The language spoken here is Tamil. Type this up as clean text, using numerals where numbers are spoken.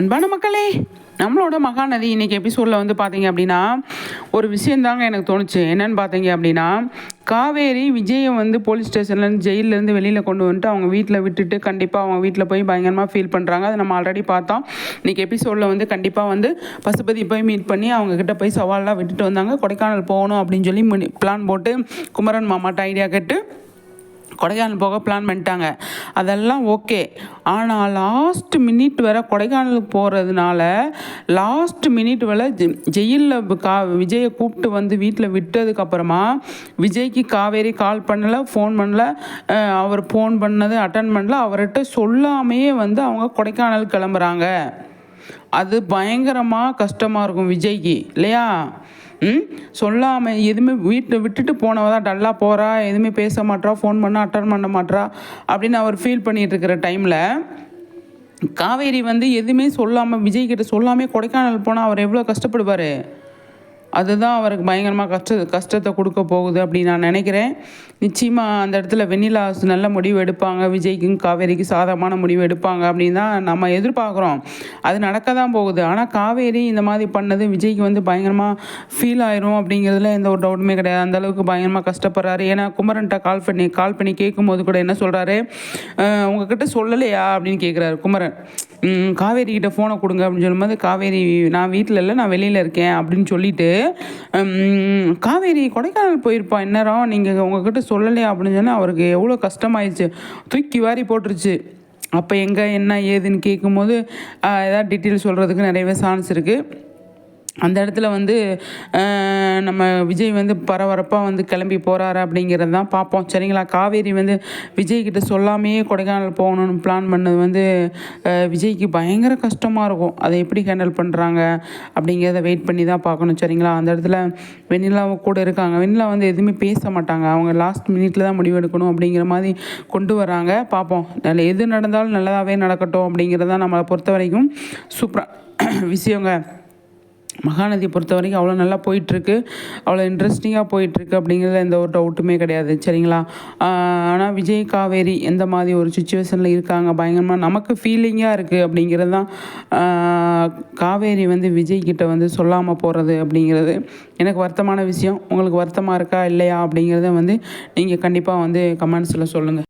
அன்பான மக்களே, நம்மளோட மகாநதி இன்றைக்கி எபிசோடில் வந்து பார்த்தீங்க அப்படின்னா ஒரு விஷயந்தாங்க எனக்கு தோணுச்சு. என்னென்னு பார்த்தீங்க அப்படின்னா, காவேரி விஜயை வந்து போலீஸ் ஸ்டேஷன்லேருந்து ஜெயிலேருந்து வெளியில் கொண்டு வந்துட்டு அவங்க வீட்டில் விட்டுட்டு கண்டிப்பாக அவங்க வீட்டில் போய் பயங்கரமாக ஃபீல் பண்ணுறாங்க. அதை நம்ம ஆல்ரெடி பார்த்தோம். இன்றைக்கி எபிசோடில் வந்து கண்டிப்பாக வந்து பசுபதி போய் மீட் பண்ணி அவங்கக்கிட்ட போய் சவால்லாம் விட்டுட்டு வந்தாங்க. கொடைக்கானல் போகணும் அப்படின்னு சொல்லி பிளான் போட்டு குமரன் மாமாட்ட ஐடியா கேட்டு கொடைக்கானல் போக பிளான் பண்ணிட்டாங்க. அதெல்லாம் ஓகே. ஆனால் லாஸ்ட் மினிட் வரை கொடைக்கானலுக்கு போகிறதுனால லாஸ்ட் மினிட் வரை ஜெயிலில் விஜயை கூப்பிட்டு வந்து வீட்டில் விட்டதுக்கப்புறமா விஜய்க்கு காவேரி கால் பண்ணலை, ஃபோன் பண்ணலை. அவர் ஃபோன் பண்ணது அட்டன் பண்ணல. அவர்கிட்ட சொல்லாமையே வந்து அவங்க கொடைக்கானல் கிளம்புறாங்க. அது பயங்கரமாக கஷ்டமாக இருக்கும் விஜய்க்கு, இல்லையா? சொல்லாமல் எதுவுமே வீட்டை விட்டுட்டு போனவ தான் டல்லாக போகிறா, எதுவுமே பேச மாட்றா, ஃபோன் பண்ணால் அட்டன் பண்ண மாட்றா அப்படின்னு அவர் ஃபீல் பண்ணிகிட்டு இருக்கிற டைமில் காவேரி வந்து எதுவுமே சொல்லாமல் விஜய்கிட்ட சொல்லாமல் கொடைக்கானல் போனால் அவர் எவ்வளோ கஷ்டப்படுவார். அதுதான் அவருக்கு பயங்கரமாக கஷ்டத்தை கொடுக்க போகுது அப்படின்னு நான் நினைக்கிறேன். நிச்சயமாக அந்த இடத்துல வெண்ணிலா நல்ல முடிவு எடுப்பாங்க, விஜய்க்கும் காவேரிக்கு சாதகமான முடிவு எடுப்பாங்க அப்படின்னு தான் நம்ம எதிர்பார்க்குறோம். அது நடக்க தான் போகுது. ஆனால் காவேரி இந்த மாதிரி பண்ணது விஜய்க்கு வந்து பயங்கரமாக ஃபீல் ஆயிரும் அப்படிங்கிறதுல எந்த ஒரு டவுட்டுமே கிடையாது. அந்தளவுக்கு பயங்கரமாக கஷ்டப்படுறாரு. ஏன்னா குமரன்ட்ட கால் பண்ணி கேட்கும்போது கூட என்ன சொல்கிறாரு, உங்ககிட்ட சொல்லலையா அப்படின்னு கேட்குறாரு குமரன். காவேரி கிட்ட ஃபோனை கொடுங்க அப்படின்னு சொல்லும்போது காவேரி நான் வீட்டில் இல்லை, நான் வெளியில் இருக்கேன் அப்படின்னு சொல்லிட்டு காவேரி கொடைக்கானல் போயிருப்பா இந்நேரம், நீங்கள் உங்ககிட்ட சொல்லலையா அப்படின்னு சொன்னால் அவருக்கு எவ்வளோ கஷ்டமாயிடுச்சு, தூக்கி வாரி போட்டுருச்சு. அப்போ எங்கே என்ன ஏதுன்னு கேட்கும்போது ஏதாவது டீட்டெயில் சொல்கிறதுக்கு நிறையவே சான்ஸ் இருக்குது. அந்த இடத்துல வந்து நம்ம விஜய் வந்து பரபரப்பாக வந்து கிளம்பி போகிறாரு அப்படிங்கிறது தான் பார்ப்போம். சரிங்களா? காவேரி வந்து விஜய்கிட்ட சொல்லாமையே கொடைக்கானல் போகணுன்னு பிளான் பண்ணது வந்து விஜய்க்கு பயங்கர கஷ்டமாக இருக்கும். அதை எப்படி ஹேண்டில் பண்ணுறாங்க அப்படிங்கிறத வெயிட் பண்ணி தான் பார்க்கணும். சரிங்களா? அந்த இடத்துல வெண்ணிலாவை கூட இருக்காங்க. வெண்ணிலா வந்து எதுவுமே பேச மாட்டாங்க. அவங்க லாஸ்ட் மினிட்ல தான் முடிவு எடுக்கணும் அப்படிங்கிற மாதிரி கொண்டு வராங்க. பார்ப்போம். எது நடந்தாலும் நல்லதாகவே நடக்கட்டும் அப்படிங்கிறது தான் நம்மளை பொறுத்த வரைக்கும் சூப்பராக விஷயங்க. மகாநதி பொறுத்த வரைக்கும் அவ்வளோ நல்லா போயிட்டுருக்கு, அவ்வளோ இன்ட்ரெஸ்டிங்காக போயிட்டுருக்கு அப்படிங்கிறதுல எந்த ஒரு டவுட்டுமே கிடையாது. சரிங்களா? ஆனால் விஜய் காவேரி எந்த மாதிரி ஒரு சுச்சுவேஷனில் இருக்காங்க, பயங்கரமாக நமக்கு ஃபீலிங்காக இருக்குது அப்படிங்கிறது தான். காவேரி வந்து விஜய்கிட்ட வந்து சொல்லாமல் போகிறது அப்படிங்கிறது எனக்கு வருத்தமான விஷயம். உங்களுக்கு வருத்தமாக இருக்கா இல்லையா அப்படிங்கிறத வந்து நீங்கள் கண்டிப்பாக வந்து கமெண்ட்ஸில் சொல்லுங்கள்.